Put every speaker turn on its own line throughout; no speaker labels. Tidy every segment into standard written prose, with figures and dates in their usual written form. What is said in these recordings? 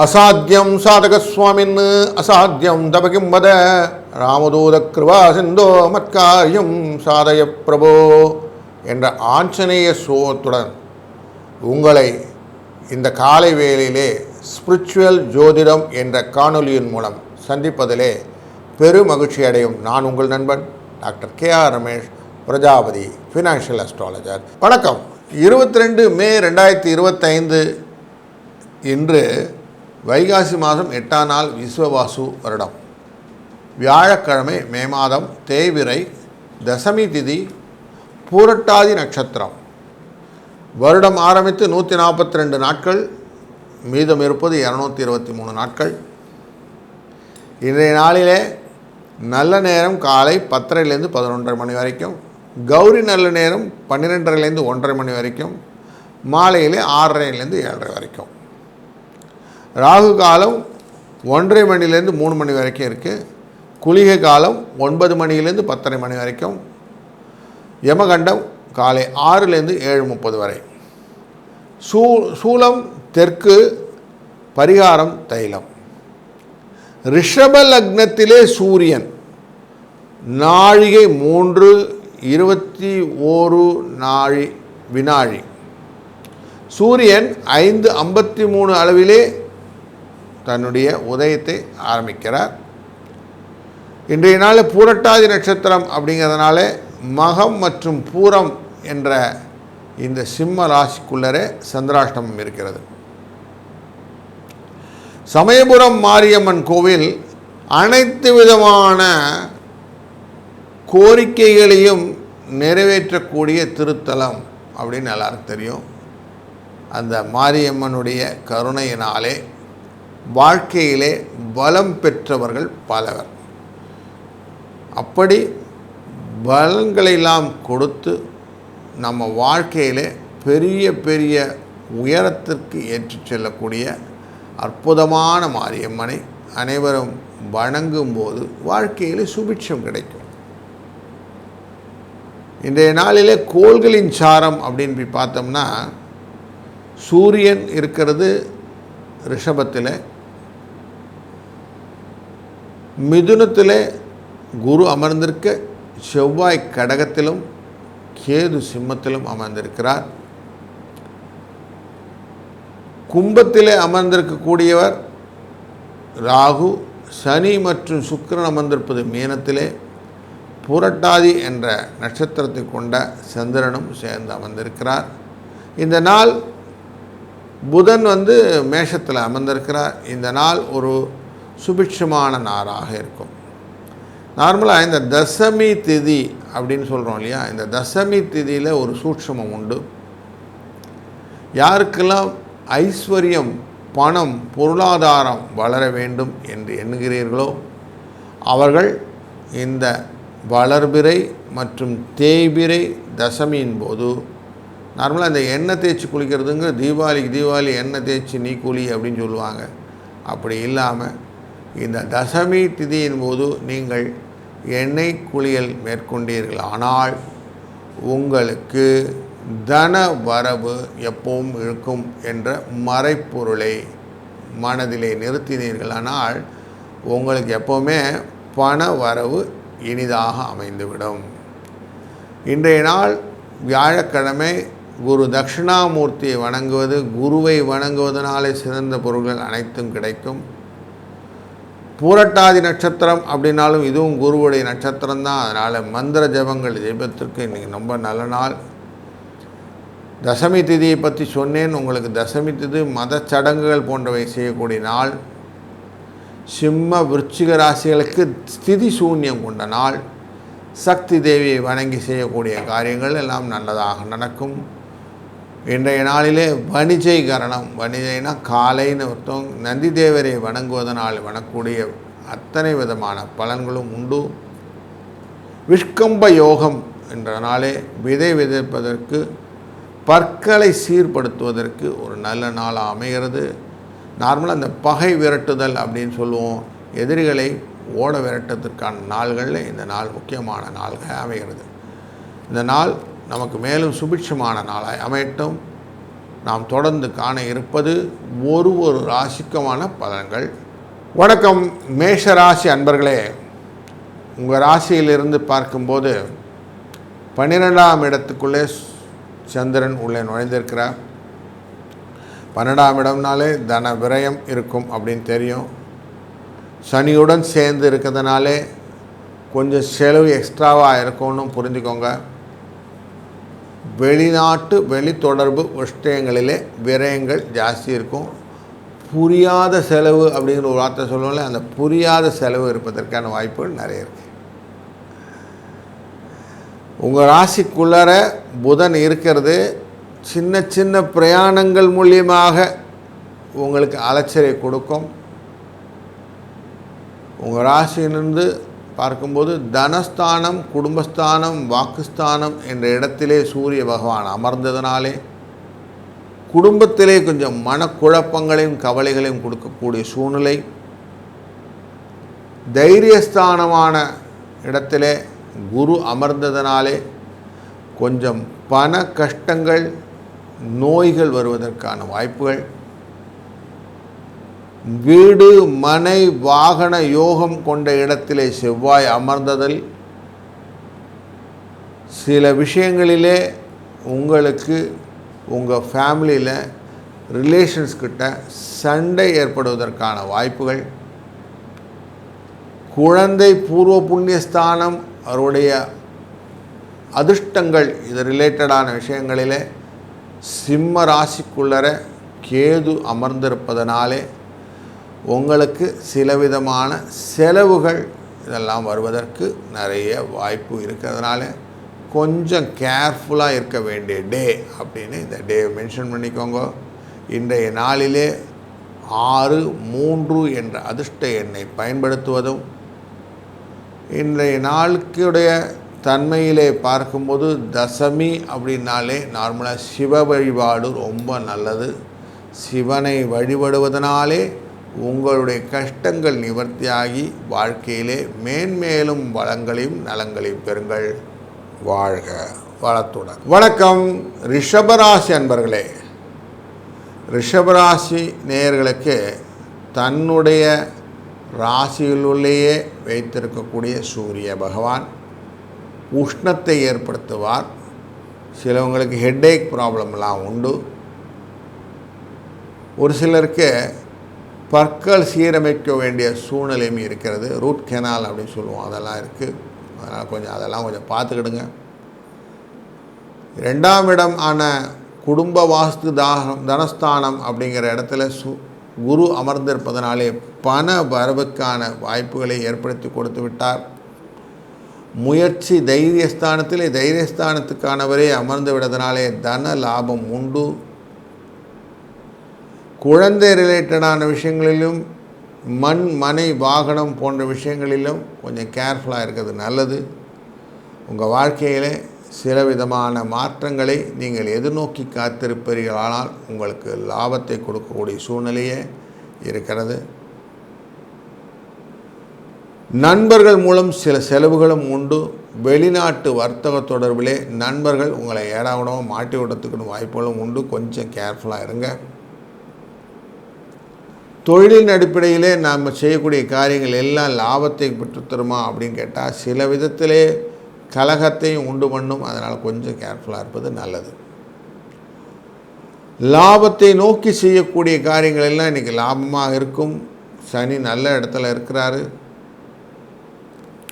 அசாத்தியம் சாதகஸ்வாமின் அசாத்தியம் தபகிம் வத ராமதூத கிருபா சிந்தோ மத்காரியம் சாதய பிரபோ என்ற ஆஞ்சநேய சோகத்துடன் உங்களை இந்த காலை வேளையிலே ஸ்பிரிச்சுவல் ஜோதிடம் என்ற காணொலியின் மூலம் சந்திப்பதிலே பெருமகிழ்ச்சி அடையும் நான் உங்கள் நண்பன் doctor K.R. Ramesh, Prajapati financial astrologer. வணக்கம். 22 மே 2025 இன்று வைகாசி மாதம் 8ஆம் நாள் விஸ்வவாசு வருடம், வியாழக்கிழமை, மே மாதம், தேய்பிறை, தசமி திதி, பூரட்டாதி நட்சத்திரம். வருடம் ஆரம்பித்து 142 நாட்கள், மீதம் இருப்பது 223 நாட்கள். இன்றைய நாளிலே நல்ல நேரம் காலை 10:30லேருந்து 11:30 மணி வரைக்கும், கௌரி நல்ல நேரம் 12:30லேருந்து 1:30 மணி வரைக்கும், மாலையிலே 6:30லேருந்து 7:30 வரைக்கும். ராகு காலம் 1:30 மணிலேருந்து 3 மணி வரைக்கும் இருக்குது. குளிகை காலம் 9 மணிலேருந்து 10:30 மணி வரைக்கும். யமகண்டம் காலை 6லேருந்து 7:30 வரை. சூலம் தெற்கு, பரிகாரம் தைலம். ரிஷப லக்னத்திலே சூரியன் நாழிகை 3:21 வினாழி. சூரியன் 5:53 அளவிலே தன்னுடைய உதயத்தை ஆரம்பிக்கிறார். இன்றைய நாள் பூரட்டாதி நட்சத்திரம் அப்படிங்கிறதுனால மகம் மற்றும் பூரம் என்ற இந்த சிம்ம ராசிக்குள்ளரே சந்திராஷ்டமம் இருக்கிறது. சமயபுரம் மாரியம்மன் கோவில் அனைத்து விதமான கோரிக்கைகளையும் நிறைவேற்றக்கூடிய திருத்தலம் அப்படின்னு எல்லாருக்கும் தெரியும். அந்த மாரியம்மனுடைய கருணையினாலே வாழ்க்கையிலே பலம் பெற்றவர்கள் பலவர். அப்படி பலன்களெல்லாம் கொடுத்து நம்ம வாழ்க்கையிலே பெரிய பெரிய உயரத்திற்கு ஏற்றிச் செல்லக்கூடிய அற்புதமான மாரியம்மனை அனைவரும் வணங்கும்போது வாழ்க்கையில் சுபிட்சம் கிடைக்கும். இன்றைய நாளிலே கோள்களின் சாரம் அப்படின்னு பார்த்தோம்னா, சூரியன் இருக்கிறது ரிஷபத்தில், மிதுனத்தில் குரு அமர்ந்திருக்க, செவ்வாய் கடகத்திலும் கேது சிம்மத்திலும் அமர்ந்திருக்கிறார். கும்பத்திலே அமர்ந்திருக்கக்கூடியவர் ராகு, சனி மற்றும் சுக்கிரன் அமர்ந்திருப்பது மீனத்திலே, புரட்டாதி என்ற நட்சத்திரத்தை கொண்ட சந்திரனும் சேர்ந்து அமர்ந்திருக்கிறார். இந்த நாள் புதன் மேஷத்தில் அமர்ந்திருக்கிறார். இந்த நாள் ஒரு சுபிட்சமான நாளாக இருக்கும். நார்மலாக இந்த தசமி திதி அப்படின்னு சொல்கிறோம் இல்லையா, இந்த தசமி திதியில் ஒரு சூட்சமம் உண்டு. யாருக்கெல்லாம் ஐஸ்வர்யம், பணம், பொருளாதாரம் வளர வேண்டும் என்று எண்ணுகிறீர்களோ அவர்கள் இந்த வளர்பிறை மற்றும் தேய்பிறை தசமியின் போது, நார்மலாக இந்த எண்ணெய் தேய்ச்சி குளிக்கிறதுங்கிற தீபாவளி எண்ணெய் தேய்ச்சி நீ குளி அப்படின்னு சொல்லுவாங்க. அப்படி இல்லாமல் இந்த தசமி திதியின் போது நீங்கள் எண்ணெய் குளியல் மேற்கொண்டீர்கள் ஆனால் உங்களுக்கு தன வரவு எப்பவும் இருக்கும் என்ற மறைப்பொருளை மனதிலே நிறுத்தினீர்களானால் உங்களுக்கு எப்போவுமே பண வரவு இனிதாக அமைந்துவிடும். இன்றைய நாள் வியாழக்கிழமை, குரு தட்சிணாமூர்த்தியை வணங்குவது, குருவை வணங்குவதனாலே சிறந்த பொருள்கள் அனைத்தும் கிடைக்கும். பூரட்டாதி நட்சத்திரம் அப்படின்னாலும் இதுவும் குருவுடைய நட்சத்திரம் தான். அதனால் மந்திர ஜபங்கள் ஜெபத்திற்கு இன்றைக்கி ரொம்ப நல்ல நாள். தசமி திதியை பற்றி சொன்னேன் உங்களுக்கு. தசமி திதி மத சடங்குகள் போன்றவை செய்யக்கூடிய நாள். சிம்ம விருச்சிக ராசிகளுக்கு ஸ்திதி சூன்யம் கொண்ட நாள். சக்தி தேவியை வணங்கி செய்யக்கூடிய காரியங்கள் எல்லாம் நல்லதாக நடக்கும். இன்றைய நாளிலே வணிஜை கரணம், வணிஜைனா காலைன்னு அர்த்தம். நந்தி தேவரை வணங்குவதனால் வணங்கக்கூடிய அத்தனை விதமான பலன்களும் உண்டு. விஷ்கம்ப யோகம் என்ற நாளே விதை விதைப்பதற்கு, பற்களை சீர்படுத்துவதற்கு ஒரு நல்ல நாளாக அமைகிறது. நார்மலாக அந்த பகை விரட்டுதல் அப்படின்னு சொல்லுவோம், எதிரிகளை ஓட விரட்டத்திற்கான நாள்களில் இந்த நாள் முக்கியமான நாள்கள் அமைகிறது. இந்த நாள் நமக்கு மேலும் சுபிட்சமான நாளாய் அமையட்டும். நாம் தொடர்ந்து காண இருப்பது ஒரு ராசிக்குமான பலன்கள். வணக்கம் மேஷ ராசி அன்பர்களே. உங்கள் ராசியிலிருந்து பார்க்கும்போது 12ஆம் இடத்துக்குள்ளே சந்திரன் உள்ளே நுழைந்திருக்கிறார். 12ஆம் இடம்னாலே தன விரயம் இருக்கும் அப்படின்னு தெரியும். சனியுடன் சேர்ந்து இருக்கிறதுனாலே கொஞ்சம் செலவு எக்ஸ்ட்ராவாக இருக்கும்னு புரிஞ்சுக்கோங்க. வெளிநாட்டு வெளித்தொடர்பு விஷயங்களிலே விரயங்கள் ஜாஸ்தி இருக்கும். புரியாத செலவு அப்படிங்கிற ஒரு வார்த்தை சொல்லுவோம்ல, அந்த புரியாத செலவு இருப்பதற்கான வாய்ப்புகள் நிறைய இருக்குது. உங்கள் ராசிக்குள்ளார புதன் இருக்கிறது. சின்ன சின்ன பிரயாணங்கள் மூலியமாக உங்களுக்கு அலைச்சலை கொடுக்கும். உங்கள் ராசியிலிருந்து பார்க்கும்போது தனஸ்தானம், குடும்பஸ்தானம், வாக்குஸ்தானம் என்ற இடத்திலே சூரிய பகவான் அமர்ந்ததினாலே குடும்பத்திலே கொஞ்சம் மனக்குழப்பங்களையும் கவலைகளையும் கொடுக்கக்கூடிய சூழ்நிலை. தைரியஸ்தானமான இடத்திலே குரு அமர்ந்ததினாலே கொஞ்சம் பண கஷ்டங்கள், நோய்கள் வருவதற்கான வாய்ப்புகள். வீடு மனை வாகன யோகம் கொண்ட இடத்திலே செவ்வாய் அமர்ந்ததில் சில விஷயங்களிலே உங்களுக்கு உங்கள் ஃபேமிலியில் ரிலேஷன்ஸ்கிட்ட சண்டை ஏற்படுவதற்கான வாய்ப்புகள். குழந்தை பூர்வ புண்ணியஸ்தானம், அவருடைய அதிர்ஷ்டங்கள், இது ரிலேட்டடான விஷயங்களிலே சிம்ம ராசிக்குள்ளர கேது அமர்ந்திருப்பதனாலே உங்களுக்கு சிலவிதமான செலவுகள் இதெல்லாம் வருவதற்கு நிறைய வாய்ப்பு இருக்கிறதுனால கொஞ்சம் கேர்ஃபுல்லாக இருக்க வேண்டிய டே அப்படின்னு இந்த டே மென்ஷன் பண்ணிக்கோங்க. இன்றைய நாளிலே 6-3 என்ற அதிர்ஷ்ட எண்ணை பயன்படுத்துவதும், இன்றைய நாளுக்குடைய தன்மையிலே பார்க்கும்போது தசமி அப்படின்னாலே நார்மலாக சிவ வழிபாடு ரொம்ப நல்லது. சிவனை வழிபடுவதனாலே உங்களுடைய கஷ்டங்கள் நிவர்த்தியாகி வாழ்க்கையிலே மேன்மேலும் வளங்களையும் நலங்களையும் பெறுங்கள். வாழ்க வளத்துடன். வணக்கம் ரிஷபராசி அன்பர்களே. ரிஷபராசி நேயர்களுக்கு தன்னுடைய ராசியிலுள்ளேயே வைத்திருக்கக்கூடிய சூரிய பகவான் உஷ்ணத்தை ஏற்படுத்துவார். சிலவங்களுக்கு ஹெட்டேக் ப்ராப்ளம்லாம் உண்டு. ஒரு சிலருக்கு பற்கள் சீரமைக்க வேண்டிய சூழ்நிலையும் இருக்கிறது. ரூட் கெனால் அப்படின்னு சொல்லுவோம், அதெல்லாம் இருக்குது. அதனால் அதெல்லாம் கொஞ்சம் பார்த்துக்கிடுங்க. 2ஆம் இடம் ஆன குடும்ப வாஸ்து தனஸ்தானம் அப்படிங்கிற இடத்துல குரு அமர்ந்திருப்பதனாலே பண வரவுக்கான வாய்ப்புகளை ஏற்படுத்தி கொடுத்து விட்டார். முயற்சி தைரியஸ்தானத்திலே தைரியஸ்தானத்துக்கானவரே அமர்ந்து விடுவதனாலே தன லாபம் உண்டு. குழந்தை ரிலேட்டடான விஷயங்களிலும் மண் மனை வாகனம் போன்ற விஷயங்களிலும் கொஞ்சம் கேர்ஃபுல்லாக இருக்கிறது நல்லது. உங்கள் வாழ்க்கையிலே சில விதமான மாற்றங்களை நீங்கள் எதிர்நோக்கி காத்திருப்பீர்களானால் உங்களுக்கு லாபத்தை கொடுக்கக்கூடிய சூழ்நிலையே இருக்கிறது. நண்பர்கள் மூலம் சில செலவுகளும் உண்டு. வெளிநாட்டு வர்த்தக தொடர்பிலே நண்பர்கள் உங்களை ஏடாவிடமாக மாட்டி விடுறதுக்குன்னு வாய்ப்புகளும் உண்டு. கொஞ்சம் கேர்ஃபுல்லாக இருங்க. தொழிலின் அடிப்படையிலே நாம் செய்யக்கூடிய காரியங்கள் எல்லாம் லாபத்தை பெற்றுத்தருமா அப்படின்னு கேட்டால் சில விதத்திலே கலகத்தையும் உண்டு பண்ணும். அதனால் கொஞ்சம் கேர்ஃபுல்லாக இருப்பது நல்லது. லாபத்தை நோக்கி செய்யக்கூடிய காரியங்கள் எல்லாம் இன்றைக்கி லாபமாக இருக்கும். சனி நல்ல இடத்துல இருக்கிறாரு.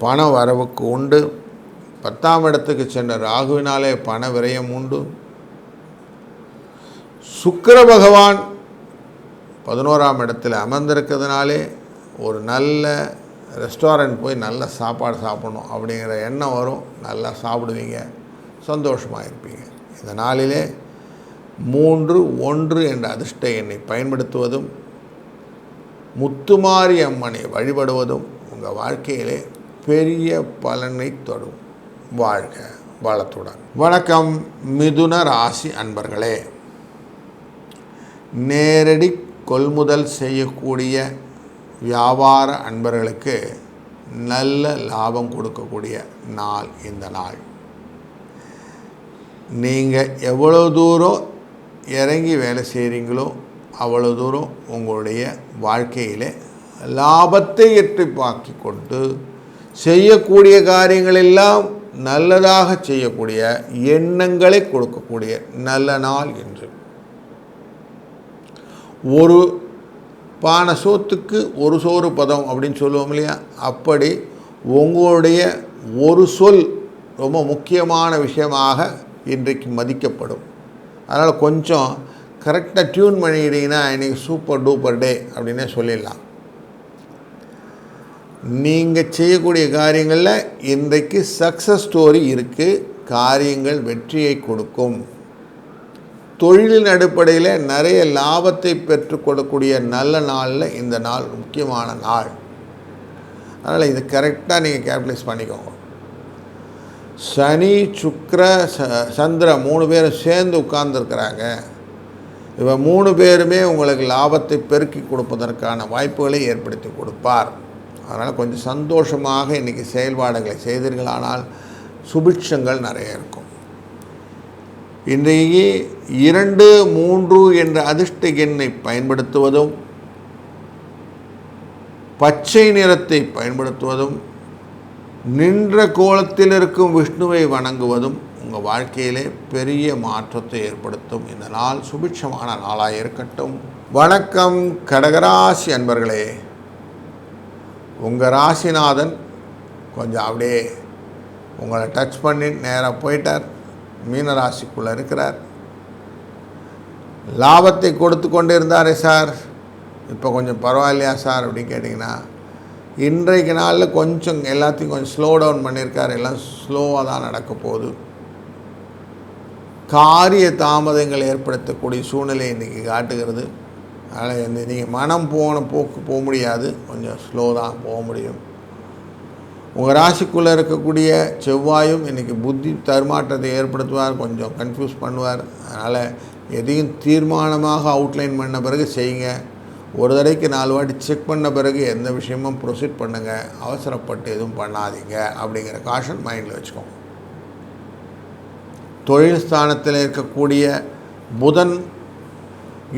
பண வரவுக்கு உண்டு. 10ஆம் இடத்துக்கு சென்ற ராகுவினாலே பண விரயம் உண்டு. சுக்கிர பகவான் 11ஆம் இடத்துல அமர்ந்திருக்கிறதுனாலே ஒரு நல்ல ரெஸ்டாரண்ட் போய் நல்ல சாப்பாடு சாப்பிடணும் அப்படிங்கிற எண்ணம் வரும். நல்லா சாப்பிடுவீங்க, சந்தோஷமாக இருப்பீங்க. இந்த நாளிலே 3-1 என்ற அதிர்ஷ்ட எண்ணை பயன்படுத்துவதும் முத்துமாரி அம்மனை வழிபடுவதும் உங்கள் வாழ்க்கையிலே பெரிய பலனை தரும். வாழ்க வளத்துடன். வணக்கம் மிதுன ராசி அன்பர்களே. நேரடி கொள்முதல் செய்யக்கூடிய வியாபார அன்பர்களுக்கு நல்ல லாபம் கொடுக்கக்கூடிய நாள் இந்த நாள். நீங்கள் எவ்வளோ தூரம் இறங்கி வேலை செய்கிறீங்களோ அவ்வளோ தூரம் உங்களுடைய வாழ்க்கையில் லாபத்தை இரட்டிப்பாக்கி கொண்டு செய்யக்கூடிய காரியங்களெல்லாம் நல்லதாக செய்யக்கூடிய எண்ணங்களை கொடுக்கக்கூடிய நல்ல நாள் என்று. ஒரு பானை சோத்துக்கு ஒரு சோறு பதம் அப்படின்னு சொல்லுவோம் இல்லையா, அப்படி உங்களுடைய ஒரு சொல் ரொம்ப முக்கியமான விஷயமாக இன்றைக்கு மதிக்கப்படும். அதனால் கொஞ்சம் கரெக்டாக டியூன் பண்ணிக்கிட்டிங்கன்னா இன்றைக்கி சூப்பர் டூப்பர் டே அப்படின்னே சொல்லிடலாம். நீங்கள் செய்யக்கூடிய காரியங்களில் இன்றைக்கு சக்ஸஸ் ஸ்டோரி இருக்குது. காரியங்கள் வெற்றியை கொடுக்கும். தொழிலின் அடிப்படையில் நிறைய லாபத்தை பெற்றுக்கொள்ளக்கூடிய நல்ல நாளில் இந்த நாள் முக்கியமான நாள். அதனால் இது கரெக்டாக நீங்கள் கேபிட்டலைஸ் பண்ணிக்கோங்க. சனி சுக்கிர சந்திர 3 பேரும் சேர்ந்து உட்கார்ந்துருக்கிறாங்க. இவன் 3 பேருமே உங்களுக்கு லாபத்தை பெருக்கி கொடுப்பதற்கான வாய்ப்புகளை ஏற்படுத்தி கொடுப்பார். அதனால் கொஞ்சம் சந்தோஷமாக இன்றைக்கி செயல்பாடுகளை செய்தீர்களானால் சுபிட்சங்கள் நிறைய இருக்கும். இன்றைக்கு 2, 3 என்ற அதிர்ஷ்ட எண்ணை பயன்படுத்துவதும் பச்சை நிறத்தை பயன்படுத்துவதும் நின்ற கோலத்தில் இருக்கும் விஷ்ணுவை வணங்குவதும் உங்கள் வாழ்க்கையிலே பெரிய மாற்றத்தை ஏற்படுத்தும். இந்த நாள் சுபிட்சமான நாளாக இருக்கட்டும். வணக்கம் கடகராசி அன்பர்களே. உங்கள் ராசிநாதன் கொஞ்சம் அப்படியே உங்களை டச் பண்ணி நேராக போயிட்டார். மீனராசிக்குள்ளே இருக்கிறார். லாபத்தை கொடுத்து கொண்டு இருந்தாரே சார், இப்போ கொஞ்சம் பரவாயில்லையா சார் அப்படின்னு கேட்டிங்கன்னா, இன்றைக்கு நாளில் கொஞ்சம் எல்லாத்தையும் கொஞ்சம் ஸ்லோ டவுன் பண்ணியிருக்கார். எல்லாம் ஸ்லோவாக தான் நடக்க போகுது. காரிய தாமதங்கள் ஏற்படுத்தக்கூடிய சூழ்நிலை இன்றைக்கி காட்டுகிறது. அதனால் நீங்கள் மனம் போன போக்கு போக முடியாது, கொஞ்சம் ஸ்லோ தான் போக முடியும். உங்கள் ராசிக்குள்ளே இருக்கக்கூடிய செவ்வாயும் இன்றைக்கி புத்தி தருமாற்றத்தை ஏற்படுத்துவார், கொஞ்சம் கன்ஃபியூஸ் பண்ணுவார். அதனால் எதையும் தீர்மானமாக அவுட்லைன் பண்ண பிறகு செய்யுங்க. ஒரு தடவைக்கு 4 வாட்டி செக் பண்ண பிறகு எந்த விஷயமும் ப்ரொசீட் பண்ணுங்கள். அவசரப்பட்டு எதுவும் பண்ணாதீங்க அப்படிங்கிற காஷன் மைண்டில் வச்சுக்கோங்க. தொழில் ஸ்தானத்தில் இருக்கக்கூடிய புதன்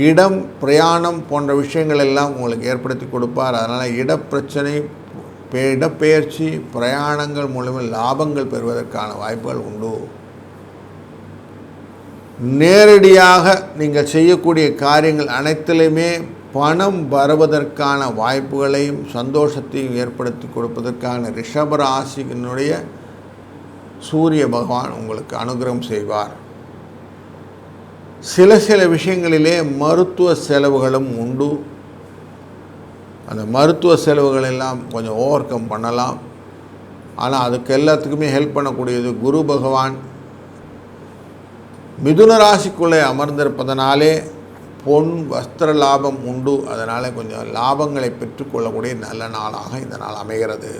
இடம் பிரயாணம் போன்ற விஷயங்கள் எல்லாம் உங்களுக்கு ஏற்படுத்தி கொடுப்பார். அதனால் இடப்பிரச்சனை, இடப்பெயர்ச்சி, பிரயாணங்கள் மூலமாக லாபங்கள் பெறுவதற்கான வாய்ப்புகள் உண்டு. நேரடியாக நீங்கள் செய்யக்கூடிய காரியங்கள் அனைத்திலுமே பணம் வருவதற்கான வாய்ப்புகளையும் சந்தோஷத்தையும் ஏற்படுத்தி கொடுப்பதற்கான ரிஷபராசியினுடைய சூரிய பகவான் உங்களுக்கு அனுகிரகம் செய்வார். சில விஷயங்களிலே மருத்துவ செலவுகளும் உண்டு. அந்த மருத்துவ செலவுகள் எல்லாம் கொஞ்சம் ஓவர் கம் பண்ணலாம். ஆனால் அதுக்கு எல்லாத்துக்குமே ஹெல்ப் பண்ணக்கூடியது குரு பகவான். மிதுன ராசிக்குள்ளே அமர்ந்திருப்பதனாலே பொன் வஸ்திர லாபம் உண்டு. அதனால் கொஞ்சம் லாபங்களை பெற்றுக்கொள்ளக்கூடிய நல்ல நாளாக இந்த நாள் அமைகிறது.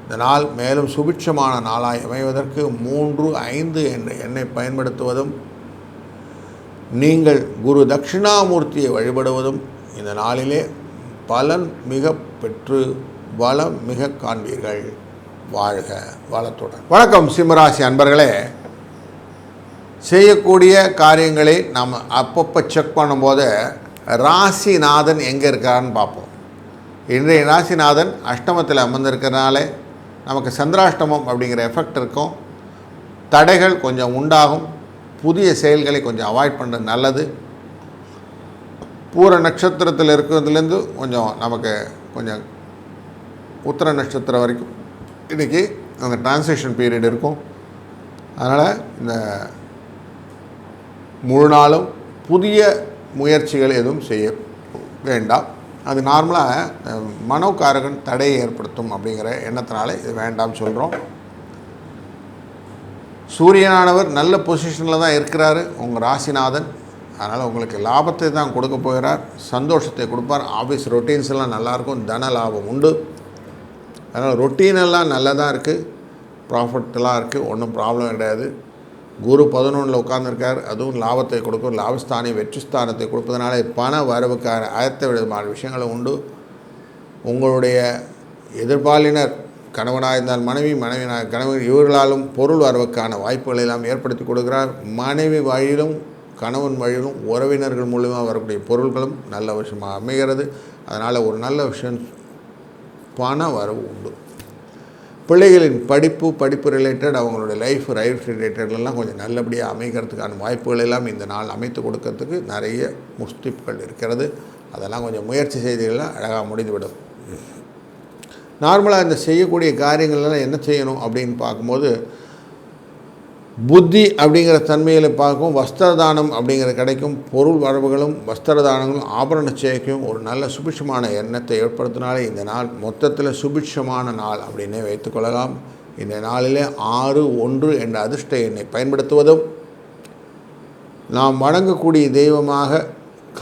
இந்த நாள் மேலும் சுபிட்சமான நாளாய் அமைவதற்கு 3, 5 என்ற எண்ணை பயன்படுத்துவதும் நீங்கள் குரு தட்சிணாமூர்த்தியை வழிபடுவதும் இந்த நாளிலே பலன் மிக பெற்று வளம் மிக காண்பீர்கள். வாழ்க வளத்துடன். வணக்கம் சிம்மராசி அன்பர்களே. செய்யக்கூடிய காரியங்களை நாம் அப்பப்போ செக் பண்ணும்போது ராசிநாதன் எங்கே இருக்கான்னு பார்ப்போம். இன்றைய ராசிநாதன் அஷ்டமத்தில் அமர்ந்திருக்கிறனாலே நமக்கு சந்திராஷ்டமம் அப்படிங்கிற எஃபெக்ட் இருக்கும். தடைகள் கொஞ்சம் உண்டாகும். புதிய செயல்களை கொஞ்சம் அவாய்ட் பண்ணுறது நல்லது. பூர நட்சத்திரத்தில் இருக்கிறதுலேருந்து கொஞ்சம் நமக்கு கொஞ்சம் உத்திர நட்சத்திரம் வரைக்கும் இன்றைக்கி அந்த டிரான்சிஷன் பீரியட் இருக்கும். அதனால் இந்த முழு நாளும் புதிய முயற்சிகள் எதுவும் செய்ய வேண்டாம். அது நார்மலாக மனோகாரகன் தடையை ஏற்படுத்தும் அப்படிங்கிற எண்ணத்தினால இது வேண்டாம்னு சொல்கிறோம். சூரியனானவர் நல்ல பொசிஷனில் தான் இருக்கிறாரு உங்கள் ராசிநாதன். அதனால் உங்களுக்கு லாபத்தை தான் கொடுக்க போகிறார், சந்தோஷத்தை கொடுப்பார். ஆஃபீஸ் ரொட்டீன்ஸ் எல்லாம் நல்லாயிருக்கும், தன லாபம் உண்டு. அதனால் ரொட்டீனெல்லாம் நல்லதாக இருக்குது, ப்ராஃபிட்டெல்லாம் இருக்குது, ஒன்றும் ப்ராப்ளம் கிடையாது. குரு 11ல் உட்கார்ந்துருக்கார், அதுவும் லாபத்தை கொடுக்கும். லாபஸ்தானி வெற்றி ஸ்தானத்தை கொடுப்பதனால பண வரவுக்கான ஆயத்த விதமான விஷயங்களும் உண்டு. உங்களுடைய எதிர்பாலினர் கணவனாக இருந்தால் மனைவி, மனைவியாக கணவன், இவர்களாலும் பொருள் வரவுக்கான வாய்ப்புகளை எல்லாம் ஏற்படுத்தி கொடுக்கிறார். மனைவி வழியிலும் கணவன் வழியிலும் உறவினர்கள் மூலமாக வரக்கூடிய பொருள்களும் நல்ல விஷயமாக அமைகிறது. அதனால் ஒரு நல்ல விஷயம், பண வரவு உண்டு. பிள்ளைகளின் படிப்பு ரிலேட்டட், அவங்களுடைய லைஃப் ரிலேட்டட்லாம் கொஞ்சம் நல்லபடியாக அமைக்கிறதுக்கான வாய்ப்புகள் எல்லாம் இந்த நாள் அமைத்து கொடுக்கறதுக்கு நிறைய முஸ்திப்புகள் இருக்கிறது. அதெல்லாம் கொஞ்சம் முயற்சி செய்திகள்லாம் அழகாக முடிந்துவிடும். நார்மலாக இந்த செய்யக்கூடிய காரியங்கள்லாம் என்ன செய்யணும் அப்படின்னு பார்க்கும்போது, புத்தி அப்படிங்கிற தன்மையில் பார்க்கும், வஸ்திரதானம் அப்படிங்கிற கிடைக்கும், பொருள் வரவுகளும் வஸ்திரதானங்களும் ஆபரண சேர்க்கையும் ஒரு நல்ல சுபிட்சமான எண்ணத்தை ஏற்படுத்தினாலே இந்த நாள் மொத்தத்தில் சுபிட்சமான நாள் அப்படின்னே வைத்துக்கொள்ளலாம். இந்த நாளிலே 6-1 என்ற அதிர்ஷ்ட எண்ணை பயன்படுத்துவதும், நாம் வணங்கக்கூடிய தெய்வமாக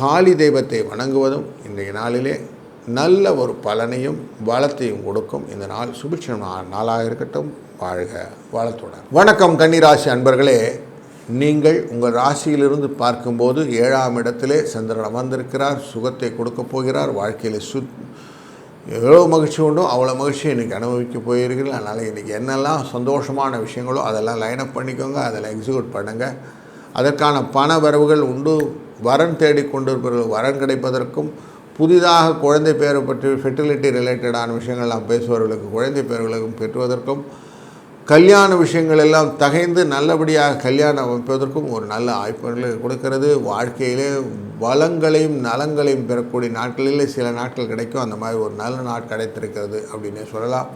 காளி தெய்வத்தை வணங்குவதும் இன்றைய நாளிலே நல்ல ஒரு பலனையும் வளத்தையும் கொடுக்கும். இந்த நாள் சுபிட்சமான நாளாக இருக்கட்டும். வாழ்க வளத்துடன். வணக்கம் கன்னிராசி அன்பர்களே, நீங்கள் உங்கள் ராசியிலிருந்து பார்க்கும்போது 7ஆம் இடத்திலே சந்திரன் அமர்ந்திருக்கிறார். சுகத்தை கொடுக்க போகிறார். வாழ்க்கையில் எவ்வளோ மகிழ்ச்சி உண்டோ அவ்வளோ மகிழ்ச்சியை இன்றைக்கி அனுபவிக்க போயிருக்கிறீர்கள். அதனால் இன்றைக்கி என்னெல்லாம் சந்தோஷமான விஷயங்களோ அதெல்லாம் லைனப் பண்ணிக்கோங்க, அதில் எக்ஸிக்யூட் பண்ணுங்கள். அதற்கான பண வரவுகள் உண்டு. வரன் தேடிக்கொண்டிருப்பவர்கள் வரன் கிடைப்பதற்கும், புதிதாக குழந்தை பேரை பற்றி ஃபெர்டிலிட்டி ரிலேட்டடான விஷயங்கள்லாம் பேசுபவர்களுக்கு குழந்தை பேர்களுக்கும் பெற்றுவதற்கும், கல்யாண விஷயங்கள் எல்லாம் தகைந்து நல்லபடியாக கல்யாணம் அமைப்பதற்கும் ஒரு நல்ல வாய்ப்புகளை கொடுக்கிறது. வாழ்க்கையிலே வளங்களையும் நலங்களையும் பெறக்கூடிய நாட்களிலே சில நாட்கள் கிடைக்கும். அந்த மாதிரி ஒரு நல்ல நாள் கிடைத்திருக்கிறது அப்படின்னே சொல்லலாம்.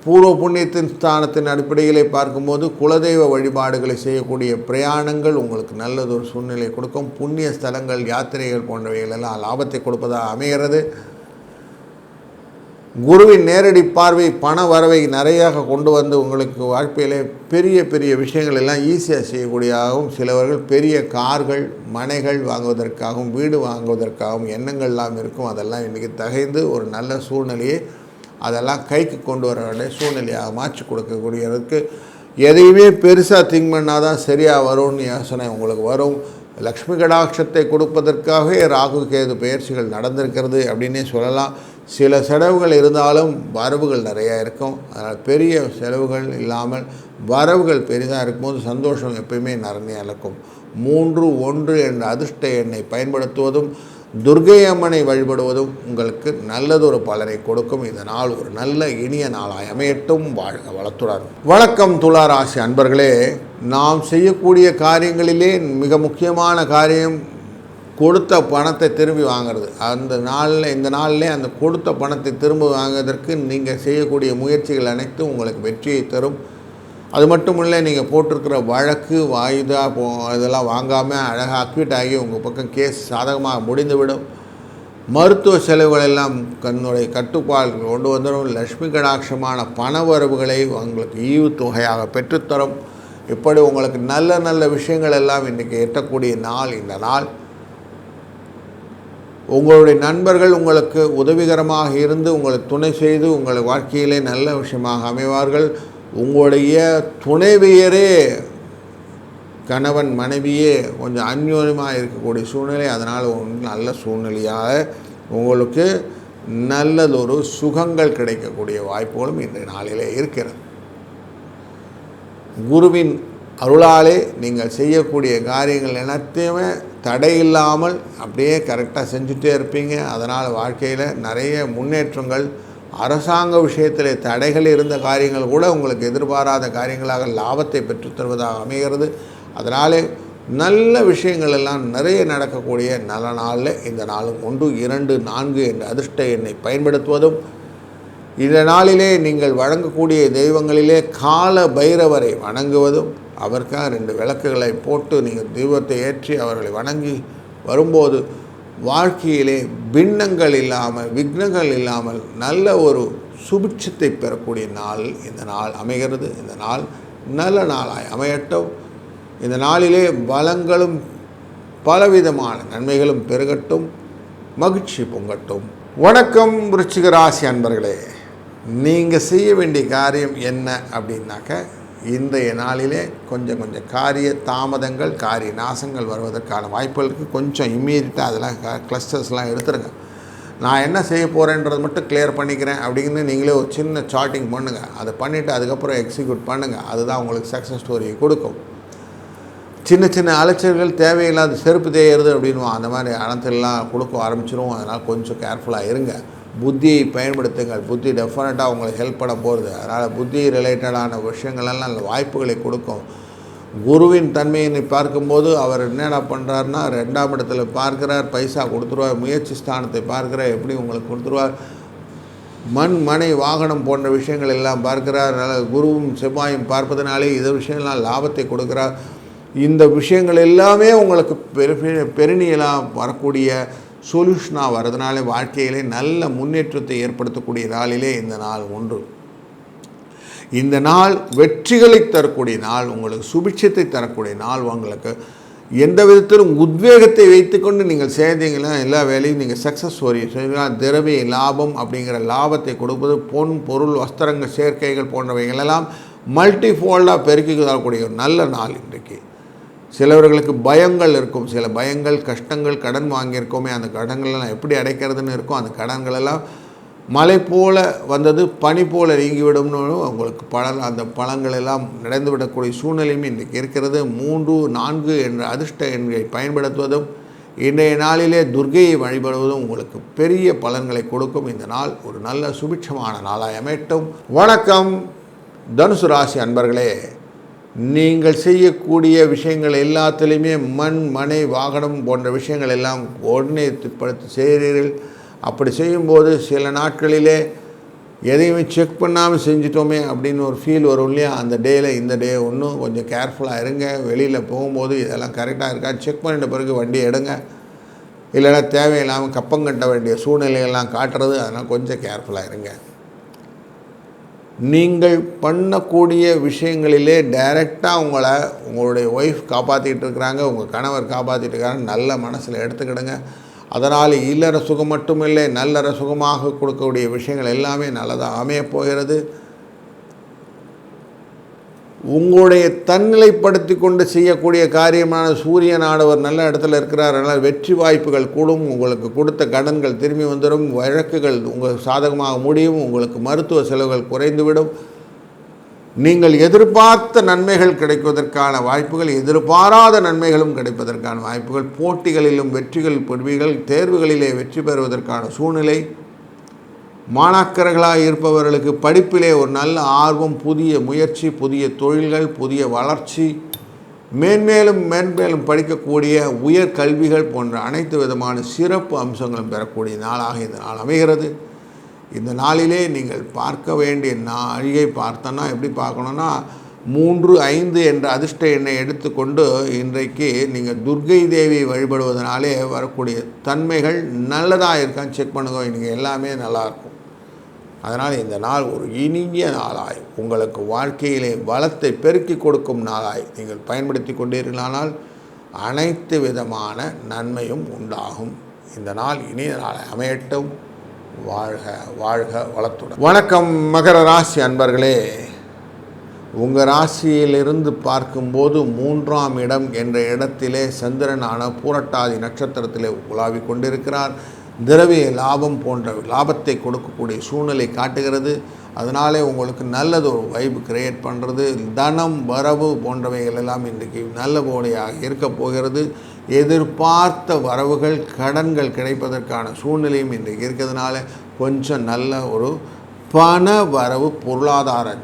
பூர்வ புண்ணியத்தின் ஸ்தானத்தின் அடிப்படையிலே பார்க்கும்போது குலதெய்வ வழிபாடுகளை செய்யக்கூடிய பிரயாணங்கள் உங்களுக்கு நல்லதொரு சூழ்நிலை கொடுக்கும். புண்ணிய ஸ்தலங்கள், யாத்திரைகள் போன்றவைகள் எல்லாம் லாபத்தை கொடுப்பதாக அமைகிறது. குருவின் நேரடி பார்வை பண வரவை நிறையாக கொண்டு வந்து உங்களுக்கு வாழ்க்கையிலே பெரிய பெரிய விஷயங்கள் எல்லாம் ஈஸியாக செய்யக்கூடியதாகவும், சிலவர்கள் பெரிய கார்கள், மனைகள் வாங்குவதற்காகவும், வீடு வாங்குவதற்காகவும் எண்ணங்கள்லாம் இருக்கும். அதெல்லாம் இன்றைக்கி தகைந்து ஒரு நல்ல சூழ்நிலையை அதெல்லாம் கைக்கு கொண்டு வர வேண்டிய சூழ்நிலையாக மாற்றி கொடுக்கக்கூடியதுக்கு எதையுமே பெருசாக திங்க் பண்ணால் தான் சரியாக வரும்னு யோசனை உங்களுக்கு வரும். லக்ஷ்மி கடாட்சத்தை கொடுப்பதற்காகவே ராகு கேது பயிற்சிகள் நடந்திருக்கிறது அப்படின்னே சொல்லலாம். சில செலவுகள் இருந்தாலும் வரவுகள் நிறையா இருக்கும். அதனால் பெரிய செலவுகள் இல்லாமல் வரவுகள் பெரிதாக இருக்கும்போது சந்தோஷம் எப்பயுமே நிறைய இருக்கும். 3-1 என்ற அதிர்ஷ்ட எண்ணை பயன்படுத்துவதும், துர்க்கை அம்மனை வழிபடுவதும் உங்களுக்கு நல்லதொரு பலனை கொடுக்கும். இந்த நாள் ஒரு நல்ல இனிய நாளாய் அமையட்டும். வாழ்க வளத்துடன். வணக்கம் துலா ராசி அன்பர்களே, நாம் செய்யக்கூடிய காரியங்களிலே மிக முக்கியமான காரியம் கொடுத்த பணத்தை திரும்பி வாங்கிறது. இந்த நாளில் அந்த கொடுத்த பணத்தை திரும்ப வாங்குவதற்கு நீங்கள் செய்யக்கூடிய முயற்சிகள் அனைத்தும் உங்களுக்கு வெற்றியை தரும். அது மட்டும் இல்லை, நீங்கள் போட்டிருக்கிற வழக்கு வாய்தா இதெல்லாம் வாங்காமல் அழகாக அக்யூட் ஆகி உங்கள் பக்கம் கேஸ் சாதகமாக முடிந்துவிடும். மருத்துவ செலவுகள் எல்லாம் தன்னுடைய கட்டுப்பாடு கொண்டு வந்துடும். லக்ஷ்மி கடாட்சமான பண வரவுகளை உங்களுக்கு ஈவுத்தொகையாக பெற்றுத்தரும். இப்படி உங்களுக்கு நல்ல நல்ல விஷயங்கள் எல்லாம் இன்றைக்கி எட்டக்கூடிய நாள் இந்த நாள். உங்களுடைய நண்பர்கள் உங்களுக்கு உதவிகரமாக இருந்து உங்களுக்கு துணை செய்து உங்கள் வாழ்க்கையிலே நல்ல விஷயமாக அமைவார்கள். உங்களுடைய துணைவியரே, கணவன் மனைவியே கொஞ்சம் அந்யோன்யமாக இருக்கக்கூடிய சூழ்நிலை. அதனால் நல்ல சூழ்நிலையாக உங்களுக்கு நல்லதொரு சுகங்கள் கிடைக்கக்கூடிய வாய்ப்புகளும் இன்றைய நாளிலே இருக்கிறது. குருவின் அருளாலே நீங்கள் செய்யக்கூடிய காரியங்கள் எல்லாத்தையுமே தடையில்லாமல் அப்படியே கரெக்டாக செஞ்சுட்டே இருப்பீங்க. அதனால் வாழ்க்கையில் நிறைய முன்னேற்றங்கள், அரசாங்க விஷயத்தில் தடைகள் இருந்த காரியங்கள் கூட உங்களுக்கு எதிர்பாராத காரியங்களாக லாபத்தை பெற்றுத்தருவதாக அமைகிறது. அதனாலே நல்ல விஷயங்கள் எல்லாம் நிறைய நடக்கக்கூடிய நல்ல நாளில் இந்த நாளும் 1, 2, 4 என்ற அதிர்ஷ்ட எண்ணை பயன்படுத்துவதும், இந்த நாளிலே நீங்கள் வழங்கக்கூடிய தெய்வங்களிலே கால பைரவரை வணங்குவதும், அவருக்காக 2 விளக்குகளை போட்டு நீங்கள் தெய்வத்தை ஏற்றி அவர்களை வணங்கி வரும்போது வாழ்க்கையிலே பின்னங்கள் இல்லாமல், விக்னங்கள் இல்லாமல் நல்ல ஒரு சுபிட்சத்தை பெறக்கூடிய நாள் இந்த நாள் அமைகிறது. இந்த நாள் நல்ல நாளாய் அமையட்டும். இந்த நாளிலே வளங்களும் பலவிதமான நன்மைகளும் பெருகட்டும், மகிழ்ச்சி பொங்கட்டும். வணக்கம் விருச்சிக ராசி அன்பர்களே, நீங்கள் செய்ய வேண்டிய காரியம் என்ன அப்படின்னாக்க, இன்றைய நாளிலே கொஞ்சம் காரிய தாமதங்கள், காரிய நாசங்கள் வருவதற்கான வாய்ப்புகளுக்கு கொஞ்சம் இம்மீடியட்டாக அதெல்லாம் கிளஸ்டர்ஸ்லாம் எடுத்துருங்க. நான் என்ன செய்ய போகிறேன்றது மட்டும் கிளியர் பண்ணிக்கிறேன் அப்படின்னு நீங்களே ஒரு சின்ன சார்ட்டிங் பண்ணுங்கள். அதை பண்ணிவிட்டு அதுக்கப்புறம் எக்ஸிக்யூட் பண்ணுங்கள். அதுதான் உங்களுக்கு சக்ஸஸ் ஸ்டோரியை கொடுக்கும். சின்ன சின்ன அலைச்சல்கள் தேவையில்லாத செருப்பு தேயிறது அப்படின்வோம், அந்த மாதிரி அனைத்தெல்லாம் கொடுக்க ஆரம்பிச்சிடும். அதனால் கொஞ்சம் கேர்ஃபுல்லாக இருங்க. புத்தியை பயன்படுத்துங்கள். புத்தி டெஃபினட்டாக உங்களுக்கு ஹெல்ப் பண்ண போகிறது. அதனால் புத்தி ரிலேட்டடான விஷயங்களெல்லாம் வாய்ப்புகளை கொடுக்கும். குருவின் தன்மையை பார்க்கும்போது அவர் என்னடா பண்ணுறாருன்னா 2ஆம் இடத்துல பார்க்குறார், பைசா கொடுத்துருவார். முயற்சி ஸ்தானத்தை பார்க்குறார், எப்படி உங்களுக்கு கொடுத்துருவார். மண் மனை வாகனம் போன்ற விஷயங்கள் எல்லாம் பார்க்கிறார். அதனால் குருவும் செவ்வாயும் பார்ப்பதனாலே இது விஷயம்லாம் லாபத்தை கொடுக்குறார். இந்த விஷயங்கள் எல்லாமே உங்களுக்கு பெருநியலாக வரக்கூடிய சொல்யூஷனாக வர்றதுனால வாழ்க்கையிலே நல்ல முன்னேற்றத்தை ஏற்படுத்தக்கூடிய நாளிலே இந்த நாள் ஒன்று. இந்த நாள் வெற்றிகளை தரக்கூடிய நாள், உங்களுக்கு சுபிட்சத்தை தரக்கூடிய நாள். உங்களுக்கு எந்த விதத்திலும் உத்வேகத்தை வைத்துக்கொண்டு நீங்கள் செய்தீங்கன்னா எல்லா வேலையும் நீங்கள் சக்ஸஸ் ஸ்டோரி செய்வீங்க. திரவிய லாபம் அப்படிங்கிற லாபத்தை கொடுப்பது, பொன் பொருள் வஸ்திரங்கள் சேர்க்கைகள் போன்றவைகளெல்லாம் மல்டிஃபோல்டாக பெருக்கி தரக்கூடிய ஒரு நல்ல நாள் இன்றைக்கு. சிலவர்களுக்கு பயங்கள் இருக்கும், சில பயங்கள் கஷ்டங்கள், கடன் வாங்கியிருக்கோமே அந்த கடன்களெல்லாம் எப்படி அடைக்கிறதுன்னு இருக்கும். அந்த கடன்களெல்லாம் மழை போல் வந்தது பனி போல் நீங்கிவிடும்னு உங்களுக்கு அந்த பழங்கள் எல்லாம் நடந்துவிடக்கூடிய சூழ்நிலையும் இன்றைக்கு இருக்கிறது. 3, 4 என்ற அதிர்ஷ்ட எண்களை பயன்படுத்துவதும் இன்றைய நாளிலே துர்க்கையை வழிபடுவதும் உங்களுக்கு பெரிய பலன்களை கொடுக்கும். இந்த நாள் ஒரு நல்ல சுபிட்சமான நாளாக அமையட்டும். வணக்கம் தனுசு ராசி அன்பர்களே, நீங்கள் செய்யக்கூடிய விஷயங்கள் எல்லாத்துலேயுமே மண் மனை வாகனம் போன்ற விஷயங்கள் எல்லாம் ஒருங்கிணைப்படுத்தி செய்கிறீர்கள். அப்படி செய்யும்போது சில நாட்களிலே எதையுமே செக் பண்ணாமல் செஞ்சிட்டோமே அப்படின்னு ஒரு ஃபீல் வரும் இல்லையா. அந்த டேயில் இந்த டே ஒன்றும் கொஞ்சம் கேர்ஃபுல்லாக இருங்க. வெளியில் போகும்போது இதெல்லாம் கரெக்டாக இருக்கா செக் பண்ணிட்ட பிறகு வண்டி எடுங்க. இல்லைன்னா தேவையில்லாமல் கப்பங்கட்ட வேண்டிய சூழ்நிலைகள்லாம் காட்டுறது, அதனால் கொஞ்சம் கேர்ஃபுல்லாக இருங்க. நீங்கள் பண்ணக்கூடிய விஷயங்களிலே டைரெக்டாக உங்களுடைய ஒய்ஃப் காப்பாற்றிட்டு இருக்கிறாங்க, உங்கள் கணவர் காப்பாற்றிட்டு இருக்காங்க, நல்ல மனசில் எடுத்துக்கிடுங்க. அதனால் இல்லற சுகம் மட்டுமில்லை, நல்லற சுகமாக கொடுக்கக்கூடிய விஷயங்கள் எல்லாமே நல்லதாக அமையப் போகிறது. உங்களுடைய தன்னிலைப்படுத்தி கொண்டு செய்யக்கூடிய காரியமான சூரியன் ஆடவர் நல்ல இடத்துல இருக்கிறார். அதனால் வெற்றி வாய்ப்புகள் கூடும். உங்களுக்கு கொடுத்த கடன்கள் திரும்பி வந்துடும். வழக்குகள் உங்கள் சாதகமாக முடியும். உங்களுக்கு மருத்துவ செலவுகள் குறைந்துவிடும். நீங்கள் எதிர்பார்த்த நன்மைகள் கிடைப்பதற்கான வாய்ப்புகள், எதிர்பாராத நன்மைகளும் கிடைப்பதற்கான வாய்ப்புகள், போட்டிகளிலும் வெற்றிகள் பெறுவீர்கள். தேர்வுகளிலே வெற்றி பெறுவதற்கான சூழ்நிலை. மாணாக்கர்களாக இருப்பவர்களுக்கு படிப்பிலே ஒரு நல்ல ஆர்வம், புதிய முயற்சி, புதிய தொழில்கள், புதிய வளர்ச்சி, மேன்மேலும் படிக்கக்கூடிய உயர் கல்விகள் போன்ற அனைத்து விதமான சிறப்பு அம்சங்களும் பெறக்கூடிய நாளாக இந்த நாள் அமைகிறது. இந்த நாளிலே நீங்கள் பார்க்க வேண்டிய நாழிகை பார்த்தோன்னா எப்படி பார்க்கணுன்னா 3, 5 என்ற அதிர்ஷ்ட எண்ணை எடுத்துக்கொண்டு இன்றைக்கு நீங்கள் துர்க்கை தேவியை வழிபடுவதனாலே வரக்கூடிய தன்மைகள் நல்லதாக இருக்கான்னு செக் பண்ணுங்க. நீங்கள் எல்லாமே நல்லாயிருக்கும். அதனால் இந்த நாள் ஒரு இனிய நாளாய், உங்களுக்கு வாழ்க்கையிலே வளத்தை பெருக்கி கொடுக்கும் நாளாய் நீங்கள் பயன்படுத்தி கொண்டீர்களானால் அனைத்து விதமான நன்மையும் உண்டாகும். இந்த நாள் இனிய நாளாய் அமையட்டும். வாழ்க வாழ்க வளத்துடன். வணக்கம் மகர ராசி அன்பர்களே, உங்கள் ராசியிலிருந்து பார்க்கும்போது 3ஆம் இடம் என்ற இடத்திலே சந்திரனான பூரட்டாதி நட்சத்திரத்திலே உலாவி கொண்டிருக்கிறார். திரவிய லாபம் போன்ற லாபத்தை கொடுக்கக்கூடிய சூழ்நிலை காட்டுகிறது. அதனாலே உங்களுக்கு நல்லது ஒரு வைப் கிரியேட் பண்ணுறது. தனம் வரவு போன்றவைகள் எல்லாம் இன்றைக்கு நல்லபடியாக இருக்க போகிறது. எதிர்பார்த்த வரவுகள் கடன்கள் கிடைப்பதற்கான சூழ்நிலையும் இன்றைக்கு இருக்கிறதுனால கொஞ்சம் நல்ல ஒரு பண வரவு பொருளாதார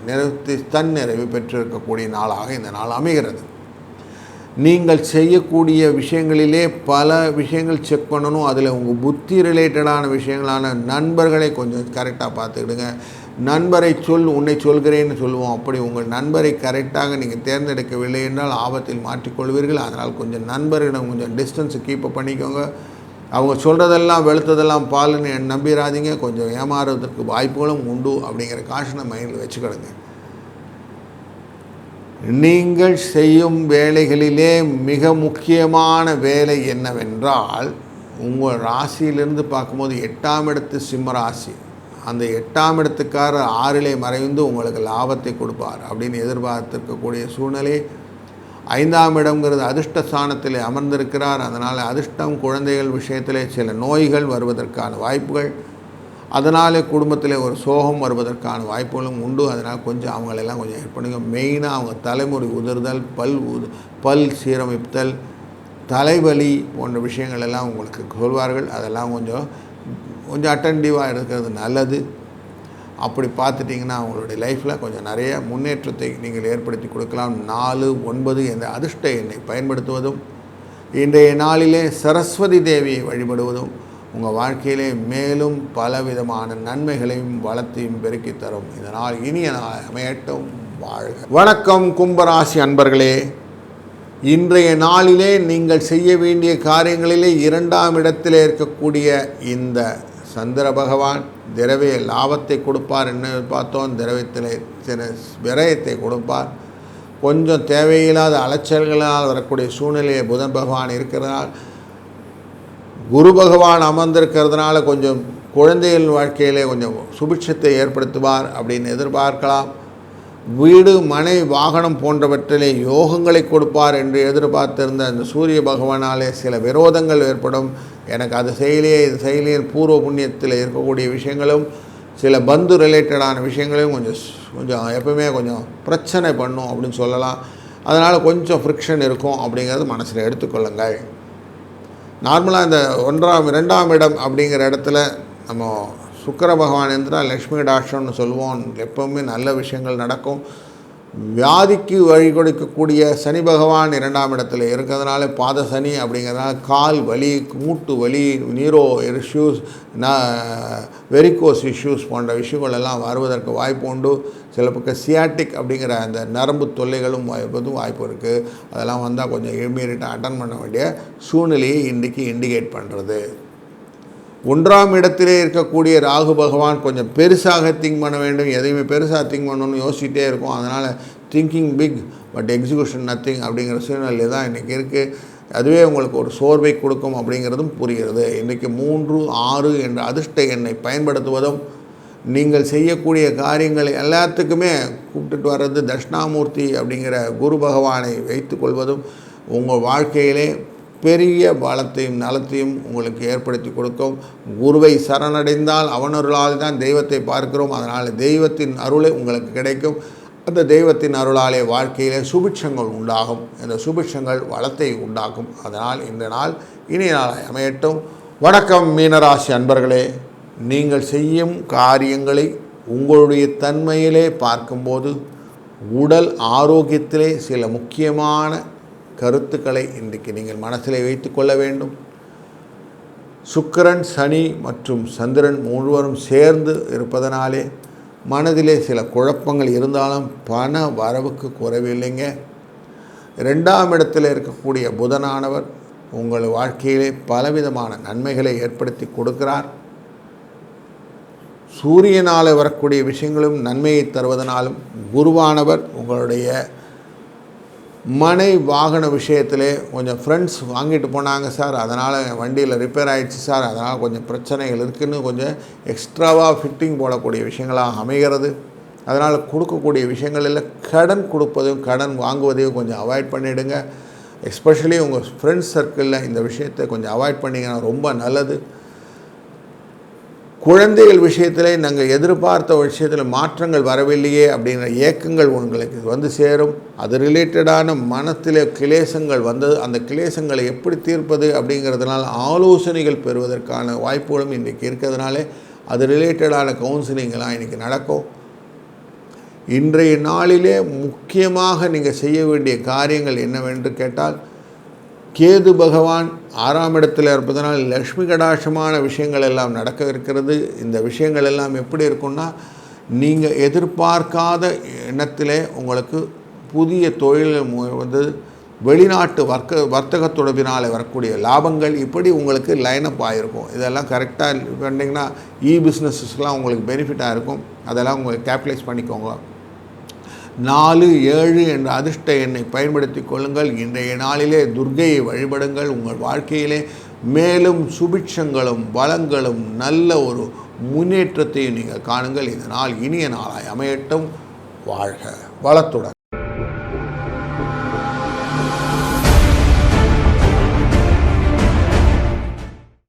தன்னிறைவு பெற்றிருக்கக்கூடிய நாளாக இந்த நாள் அமைகிறது. நீங்கள் செய்யக்கூடிய விஷயங்களிலே பல விஷயங்கள் செக் பண்ணணும். அதில் உங்கள் புத்தி ரிலேட்டடான விஷயங்களான நண்பர்களை கொஞ்சம் கரெக்டாக பார்த்துக்கிடுங்க. நண்பரை உன்னை சொல்கிறேன்னு சொல்லுவோம். அப்படி உங்கள் நண்பரை கரெக்டாக நீங்கள் தேர்ந்தெடுக்கவில்லை என்றால் ஆபத்தில் மாற்றிக்கொள்வீர்கள். அதனால் கொஞ்சம் நண்பரிடம் கொஞ்சம் டிஸ்டன்ஸை கீப்பப் பண்ணிக்கோங்க. அவங்க சொல்கிறதெல்லாம் வெளுத்ததெல்லாம் பாலுன்னு நம்பிடாதீங்க. கொஞ்சம் ஏமாறுவதற்கு வாய்ப்புகளும் உண்டு அப்படிங்கிற காஷனை மைண்டில் வச்சுக்கிடுங்க. நீங்கள் செய்யும் வேலைகளிலே மிக முக்கியமான வேலை என்னவென்றால், உங்கள் ராசியிலிருந்து பார்க்கும்போது 8ஆம் இடத்து சிம்ம ராசி, அந்த 8ஆம் இடத்துக்காரர் 6லே மறைந்து உங்களுக்கு லாபத்தை கொடுப்பார் அப்படின்னு எதிர்பார்த்திருக்கக்கூடிய சூழ்நிலை. 5ஆம் இடம்ங்கிறது அதிர்ஷ்ட ஸ்தானத்திலே அமர்ந்திருக்கிறார். அதனால் அதிர்ஷ்டம், குழந்தைகள் விஷயத்திலே சில நோய்கள் வருவதற்கான வாய்ப்புகள், அதனாலே குடும்பத்தில் ஒரு சோகம் வருவதற்கான வாய்ப்புகளும் உண்டு. அதனால் கொஞ்சம் அவங்களெல்லாம் கொஞ்சம் ஏற்படுங்க. மெயினாக அவங்க தலைமுடி உதிர்தல், பல் சீரமைத்தல், தலைவலி போன்ற விஷயங்கள் எல்லாம் உங்களுக்கு சொல்வார்கள். அதெல்லாம் கொஞ்சம் அட்டென்டிவாக இருக்கிறது நல்லது. அப்படி பார்த்துட்டிங்கன்னா அவங்களுடைய லைஃப்பில் கொஞ்சம் நிறைய முன்னேற்றத்தை நீங்கள் ஏற்படுத்தி கொடுக்கலாம். 4, 9 என்ற அதிர்ஷ்ட எண்ணை பயன்படுத்துவதும், இன்றைய நாளிலே சரஸ்வதி தேவியை வழிபடுவதும் உங்கள் வாழ்க்கையிலே மேலும் பலவிதமான நன்மைகளையும் வளத்தையும் பெருக்கி தரும். இதனால் இனிய நாள் அமையட்டும். வாழ்க. வணக்கம் கும்பராசி அன்பர்களே. இன்றைய நாளிலே நீங்கள் செய்ய வேண்டிய காரியங்களிலே 2ஆம் இடத்திலே இருக்கக்கூடிய இந்த சந்திர பகவான் திரவிய லாபத்தை கொடுப்பார். என்ன பார்த்தோம், திரவியத்தில் சில விரயத்தை கொடுப்பார். கொஞ்சம் தேவையில்லாத அலைச்சல்களால் வரக்கூடிய சூழ்நிலையை புதன் பகவான் இருக்கிறதால், குரு பகவான் அமர்ந்திருக்கிறதுனால கொஞ்சம் குழந்தைகள் வாழ்க்கையிலே கொஞ்சம் சுபிட்சத்தை ஏற்படுத்துவார் அப்படின்னு எதிர்பார்க்கலாம். வீடு, மனை, வாகனம் போன்றவற்றிலே யோகங்களை கொடுப்பார் என்று எதிர்பார்த்திருந்த அந்த சூரிய பகவானாலே சில விரோதங்கள் ஏற்படும். எனக்கு அது செய்யலையே, இது செய்யலையே, பூர்வ புண்ணியத்தில் இருக்கக்கூடிய விஷயங்களும் சில பந்து ரிலேட்டடான விஷயங்களையும் கொஞ்சம் எப்பவுமே கொஞ்சம் பிரச்சனை பண்ணும் அப்படின்னு சொல்லலாம். அதனால் கொஞ்சம் ஃப்ரிக்ஷன் இருக்கும் அப்படிங்கிறது மனசில் எடுத்துக்கொள்ளுங்கள். நார்மலாக இந்த 2ஆம் இடம் அப்படிங்கிற இடத்துல நம்ம சுக்கிர பகவான் இருந்தால் லக்ஷ்மி கடாட்சம்னு சொல்லுவோம். எப்போவுமே நல்ல விஷயங்கள் நடக்கும். வியாதிக்கு வழி கொடுக்கக்கூடிய சனி பகவான் 2ஆம் இடத்துல இருக்கிறதுனால பாத சனி அப்படிங்கிறதுனால கால் வலி, மூட்டு வலி, நீரோ இஷ்யூஸ், வெரிகோஸ் இஷ்யூஸ் போன்ற விஷயங்கள் எல்லாம் வருவதற்கு வாய்ப்பு உண்டு. சில பக்கம் சியாட்டிக் அப்படிங்கிற அந்த நரம்பு தொல்லைகளும் வருவதும் வாய்ப்பு இருக்குது. அதெல்லாம் வந்தால் கொஞ்சம் இமீடியட்டாக அட்டன் பண்ண வேண்டிய சூழ்நிலையை இன்றைக்கி இண்டிகேட் பண்ணுறது. 1ஆம் இடத்திலே இருக்கக்கூடிய ராகு பகவான் கொஞ்சம் பெருசாக திங்க் பண்ண வேண்டும். எதையுமே பெருசாக திங்க் பண்ணணும்னு யோசிச்சுட்டே இருக்கும். அதனால் thinking big but execution nothing அப்படிங்கிற சூழ்நிலை தான் இன்றைக்கி இருக்குது. அதுவே உங்களுக்கு ஒரு சோர்வை கொடுக்கும் அப்படிங்கிறதும் புரிகிறது. இன்றைக்கி 3, 6 என்ற அதிர்ஷ்ட எண்ணை பயன்படுத்துவதும், நீங்கள் செய்யக்கூடிய காரியங்கள் எல்லாத்துக்குமே கூப்பிட்டுட்டு வர்றது தட்சிணாமூர்த்தி அப்படிங்கிற குரு பகவானை வைத்து கொள்வதும் உங்கள் வாழ்க்கையிலே பெரிய பலத்தையும் நலத்தையும் உங்களுக்கு ஏற்படுத்தி கொடுக்கும். குருவை சரணடைந்தால் அவனருளால் தான் தெய்வத்தை பார்க்கிறோம். அதனால் தெய்வத்தின் அருளை உங்களுக்கு கிடைக்கும். அந்த தெய்வத்தின் அருளாலே வாழ்க்கையிலே சுபிட்சங்கள் உண்டாகும். இந்த சுபிட்சங்கள் வளத்தை உண்டாக்கும். அதனால் இந்த நாள் இனிய நாளாய் அமையட்டும். வணக்கம் மீனராசி அன்பர்களே. நீங்கள் செய்யும் காரியங்களை உங்களுடைய தன்மையிலே பார்க்கும்போது உடல் ஆரோக்கியத்திலே சில முக்கியமான கருத்துக்களை இன்றைக்கு நீங்கள் மனசிலே வைத்து கொள்ள வேண்டும். சுக்கிரன், சனி மற்றும் சந்திரன் மூவரும் சேர்ந்து இருப்பதனாலே மனதிலே சில குழப்பங்கள் இருந்தாலும் பண வரவுக்கு குறைவில்லைங்க. 2ஆம் இடத்தில் இருக்கக்கூடிய புதனானவர் உங்கள் வாழ்க்கையிலே பலவிதமான நன்மைகளை ஏற்படுத்தி கொடுக்கிறார். சூரியனால் வரக்கூடிய விஷயங்களும் நன்மையை தருவதனாலும் குருவானவர் உங்களுடைய மனை வாகன விஷயத்திலே கொஞ்சம் ஃப்ரெண்ட்ஸ் வாங்கிட்டு போனாங்க சார், அதனால் வண்டியில் ரிப்பேர் ஆகிடுச்சு சார், அதனால் கொஞ்சம் பிரச்சனைகள் இருக்குதுன்னு கொஞ்சம் எக்ஸ்ட்ராவாக ஃபிட்டிங் போடக்கூடிய விஷயங்களாக அமைகிறது. அதனால் கொடுக்கக்கூடிய விஷயங்களில் கடன் கொடுப்பதையும் கடன் வாங்குவதையும் கொஞ்சம் அவாய்ட் பண்ணிவிடுங்க. எஸ்பெஷலி உங்கள் ஃப்ரெண்ட்ஸ் சர்க்கிளில் இந்த விஷயத்தை கொஞ்சம் அவாய்ட் பண்ணிங்கன்னா ரொம்ப நல்லது. குழந்தைகள் விஷயத்தில் நாங்கள் எதிர்பார்த்த விஷயத்தில் மாற்றங்கள் வரவில்லையே அப்படிங்கிற ஏக்கங்கள் உங்களுக்கு வந்து சேரும். அது ரிலேட்டடான மனத்தில் கிளேசங்கள் வந்தது. அந்த கிளேசங்களை எப்படி தீர்ப்பது அப்படிங்கிறதுனால ஆலோசனைகள் பெறுவதற்கான வாய்ப்புகளும் இன்றைக்கி இருக்கிறதுனாலே அது ரிலேட்டடான கவுன்சிலிங்கெல்லாம் இன்றைக்கி நடக்கும். இன்றைய நாளிலே முக்கியமாக நீங்கள் செய்ய வேண்டிய காரியங்கள் என்னவென்று கேட்டால், கேது பகவான் 6ஆம் இடத்தில் இருப்பதனால் லக்ஷ்மி கடாட்சமான விஷயங்கள் எல்லாம் நடக்க இருக்கிறது. இந்த விஷயங்கள் எல்லாம் எப்படி இருக்குன்னா, நீங்கள் எதிர்பார்க்காத எண்ணத்திலே உங்களுக்கு புதிய தொழில் வந்து வெளிநாட்டு வர்த்தக தொடர்பினால் வரக்கூடிய லாபங்கள் இப்படி உங்களுக்கு லைனப் ஆகிருக்கும். இதெல்லாம் கரெக்டாக பண்ணிங்கன்னா பிஸ்னஸஸ்லாம் உங்களுக்கு பெனிஃபிட்டாக இருக்கும். அதெல்லாம் உங்களுக்கு கேபிட்டலைஸ் பண்ணிக்கோங்க. 4, 7 என்ற அதிர்ஷ்ட எண்ணை பயன்படுத்தி கொள்ளுங்கள். இன்றைய நாளிலே துர்க்கையை வழிபடுங்கள். உங்கள் வாழ்க்கையிலே மேலும் சுபிட்சங்களும் வளங்களும் நல்ல ஒரு முன்னேற்றத்தையும் நீங்கள் காணுங்கள். இந்த நாள் இனிய நாளாய் அமையட்டும். வாழ்க வளத்துடன்.